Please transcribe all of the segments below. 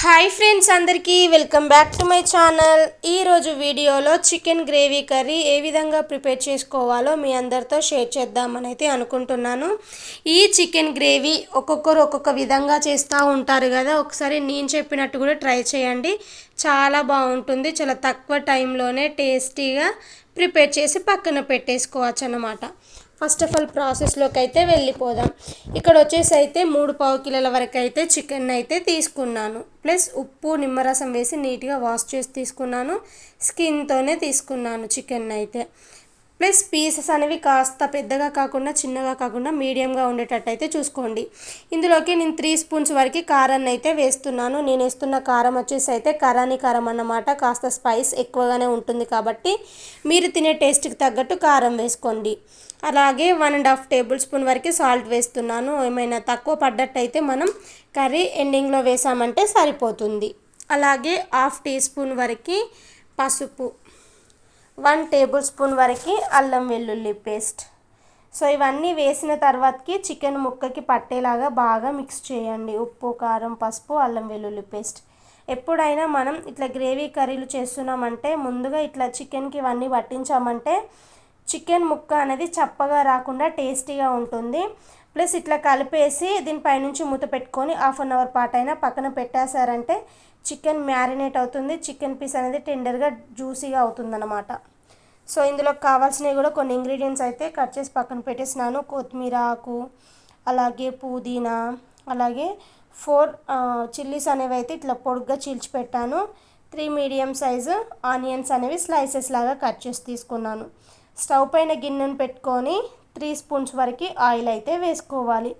Hi friends, అందరికీ welcome back to my channel. ఈరోజు వీడియోలో చికెన్ గ్రేవీ కర్రీ ఏ విధంగా ప్రిపేర్ చేసుకోవాలో మీ అందరితో షేర్ చేద్దామని అయితే అనుకుంటున్నాను. ఈ చికెన్ గ్రేవీ ఒక్కొక్కరు ఒక్కొక్క విధంగా చేస్తూ ఉంటారు కదా. ఒకసారి నేను చెప్పినట్టు కూడా ట్రై చేయండి, చాలా బాగుంటుంది. చాలా తక్కువ టైంలోనే టేస్టీగా ప్రిపేర్ చేసి పక్కన పెట్టేసుకోవచ్చు అన్నమాట. ఫస్ట్ ఆఫ్ ఆల్ ప్రాసెస్లోకి అయితే వెళ్ళిపోదాం. ఇక్కడ వచ్చేసి అయితే 3 కిలోల వరకు అయితే చికెన్ అయితే తీసుకున్నాను. ప్లస్ ఉప్పు నిమ్మరసం వేసి నీట్గా వాష్ చేసి తీసుకున్నాను. స్కిన్తోనే తీసుకున్నాను చికెన్ అయితే. ప్లస్ పీసెస్ అనేవి కాస్త పెద్దగా కాకుండా చిన్నగా కాకుండా మీడియంగా ఉండేటట్టు అయితే చూసుకోండి. ఇందులోకి నేను 3 స్పూన్స్ వరకు కారాన్ని అయితే వేస్తున్నాను. నేను వేస్తున్న కారం వచ్చేసి అయితే కరాని కారం అన్నమాట. కాస్త స్పైస్ ఎక్కువగానే ఉంటుంది కాబట్టి మీరు తినే టేస్ట్కి తగ్గట్టు కారం వేసుకోండి. అలాగే 1.5 టేబుల్ స్పూన్ వరకు సాల్ట్ వేస్తున్నాను. ఏమైనా తక్కువ పడ్డట్టయితే మనం కర్రీ ఎండింగ్లో వేసామంటే సరిపోతుంది. అలాగే 1/2 టీ స్పూన్ వరకు పసుపు, 1 టేబుల్ స్పూన్ వరకు అల్లం వెల్లుల్లి పేస్ట్. సో ఇవన్నీ వేసిన తర్వాతకి చికెన్ ముక్కకి పట్టేలాగా బాగా మిక్స్ చేయండి. ఉప్పు, కారం, పసుపు, అల్లం వెల్లుల్లి పేస్ట్. ఎప్పుడైనా మనం ఇట్లా గ్రేవీ కర్రీలు చేస్తున్నామంటే ముందుగా ఇట్లా చికెన్కి ఇవన్నీ పట్టించామంటే చికెన్ ముక్క అనేది చప్పగా రాకుండా టేస్టీగా ఉంటుంది. ప్లస్ ఇట్లా కలిపేసి దీనిపైనుంచి మూత పెట్టుకొని 1/2 అవర్ పాటు అయినా పక్కన పెట్టేశారంటే చికెన్ మ్యారినేట్ అవుతుంది. చికెన్ పీస్ అనేది టెండర్గా జ్యూసీగా అవుతుందన్నమాట. సో ఇందులో కావాల్సినవి కూడా కొన్ని ఇంగ్రీడియంట్స్ అయితే కట్ చేసి పక్కన పెట్టేసినాను. కొత్తిమీర ఆకు, అలాగే పుదీనా, అలాగే 4 చిల్లీస్ అనేవి అయితే ఇట్లా పొడుగ్గా చీల్చి పెట్టాను. 3 మీడియం సైజు ఆనియన్స్ అనేవి స్లైసెస్ లాగా కట్ చేసి తీసుకున్నాను. స్టవ్ పైన గిన్నెను పెట్టుకొని 3 స్పూన్స్ వరకు ఆయిల్ అయితే వేసుకోవాలి.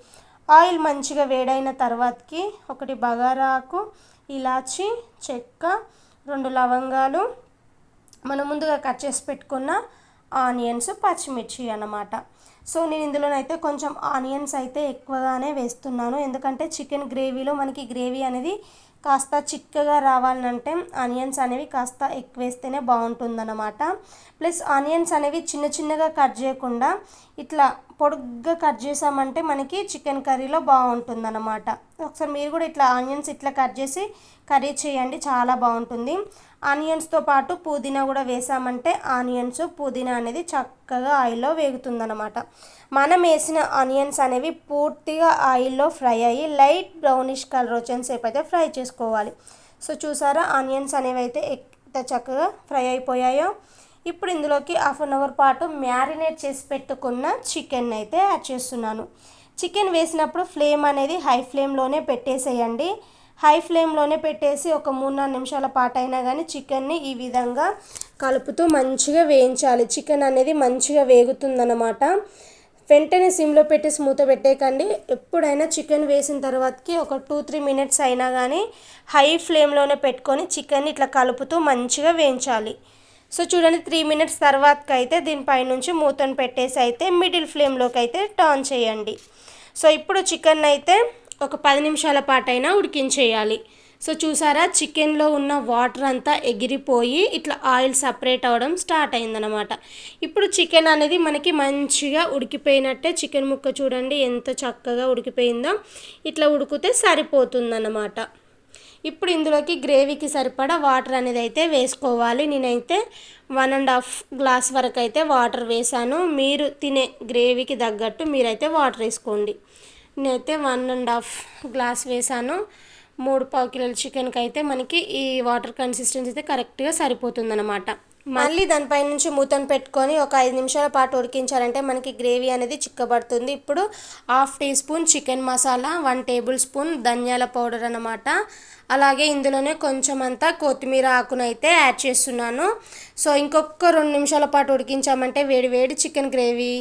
ఆయిల్ మంచిగా వేడైన తర్వాతకి 1 బగారా ఆకు, ఇలాచి, చెక్క, 2 లవంగాలు, మనం ముందుగా కట్ చేసి పెట్టుకున్న ఆనియన్స్, పచ్చిమిర్చి అన్నమాట. సో నేను ఇందులోనైతే కొంచెం ఆనియన్స్ అయితే ఎక్కువగానే వేస్తున్నాను. ఎందుకంటే చికెన్ గ్రేవీలో మనకి గ్రేవీ అనేది కాస్త చిక్కగా రావాలంటే ఆనియన్స్ అనేవి కాస్త ఎక్కువ వేస్తేనే బాగుంటుందన్నమాట. ప్లస్ ఆనియన్స్ అనేవి చిన్న చిన్నగా కట్ చేయకుండా ఇట్లా పొడుగ్గా కట్ చేసామంటే మనకి చికెన్ కర్రీలో బాగుంటుందన్నమాట. ఒకసారి మీరు కూడా ఇట్లా ఆనియన్స్ ఇట్లా కట్ చేసి కర్రీ చేయండి, చాలా బాగుంటుంది. ఆనియన్స్తో పాటు పుదీనా కూడా వేసామంటే ఆనియన్స్, పుదీనా అనేది చక్కగా ఆయిల్లో వేగుతుందన్నమాట. మనం వేసిన ఆనియన్స్ అనేవి పూర్తిగా ఆయిల్లో ఫ్రై అయ్యి లైట్ బ్రౌనిష్ కలర్ వచ్చేసేపు అయితే ఫ్రై చేసుకోవాలి. సో చూసారా, ఆనియన్స్ అనేవి అయితే ఎంత చక్కగా ఫ్రై అయిపోయాయో. ఇప్పుడు ఇందులోకి 1/2 అవర్ పాటు మ్యారినేట్ చేసి పెట్టుకున్న చికెన్ అయితే యాడ్ చేస్తున్నాను. చికెన్ వేసినప్పుడు ఫ్లేమ్ అనేది హై ఫ్లేమ్లోనే పెట్టేసేయండి. హై ఫ్లేమ్లోనే పెట్టేసి ఒక 3-4 నిమిషాల పాటు అయినా కానీ చికెన్ని ఈ విధంగా కలుపుతూ మంచిగా వేయించాలి. చికెన్ అనేది మంచిగా వేగుతుందన్నమాట. వెంటనే సిమ్లో పెట్టేసి మూత పెట్టేయకండి. ఎప్పుడైనా చికెన్ వేసిన తర్వాతకి ఒక 2-3 మినిట్స్ అయినా కానీ హై ఫ్లేమ్లోనే పెట్టుకొని చికెన్ని ఇట్లా కలుపుతూ మంచిగా వేయించాలి. సో చూడండి, 3 మినిట్స్ తర్వాతకి అయితే దీనిపైనుంచి మూతను పెట్టేసి అయితే మిడిల్ ఫ్లేమ్లోకి అయితే టర్న్ చేయండి. సో ఇప్పుడు చికెన్ అయితే ఒక 10 నిమిషాల పాటైనా ఉడికించేయాలి. సో చూసారా, చికెన్లో ఉన్న వాటర్ అంతా ఎగిరిపోయి ఇట్లా ఆయిల్ సపరేట్ అవ్వడం స్టార్ట్ అయిందనమాట. ఇప్పుడు చికెన్ అనేది మనకి మంచిగా ఉడికిపోయినట్టే. చికెన్ ముక్క చూడండి ఎంత చక్కగా ఉడికిపోయిందో. ఇట్లా ఉడికితే సరిపోతుందన్నమాట. ఇప్పుడు ఇందులోకి గ్రేవీకి సరిపడా వాటర్ అనేది అయితే వేసుకోవాలి. నేనైతే 1.5 గ్లాస్ వరకు అయితే వాటర్ వేసాను. మీరు తినే గ్రేవీకి తగ్గట్టు మీరైతే వాటర్ వేసుకోండి. నేనైతే 1.5 గ్లాస్ వేసాను. 3 కిలోల చికెన్కి అయితే మనకి ఈ వాటర్ కన్సిస్టెన్సీ అయితే కరెక్ట్గా సరిపోతుందన్నమాట. మళ్ళీ దానిపై నుంచి మూతను పెట్టుకొని ఒక 5 నిమిషాల పాటు ఉడికించాలంటే మనకి గ్రేవీ అనేది చిక్కబడుతుంది. ఇప్పుడు 1/2 teaspoon chicken masala, 1 tablespoon ధనియాల పౌడర్ అన్నమాట. అలాగే ఇందులోనే కొంచెం అంతా కొత్తిమీర ఆకును అయితే యాడ్ చేస్తున్నాను. సో ఇంకొక 2 నిమిషాల పాటు ఉడికించామంటే వేడి వేడి చికెన్ గ్రేవీ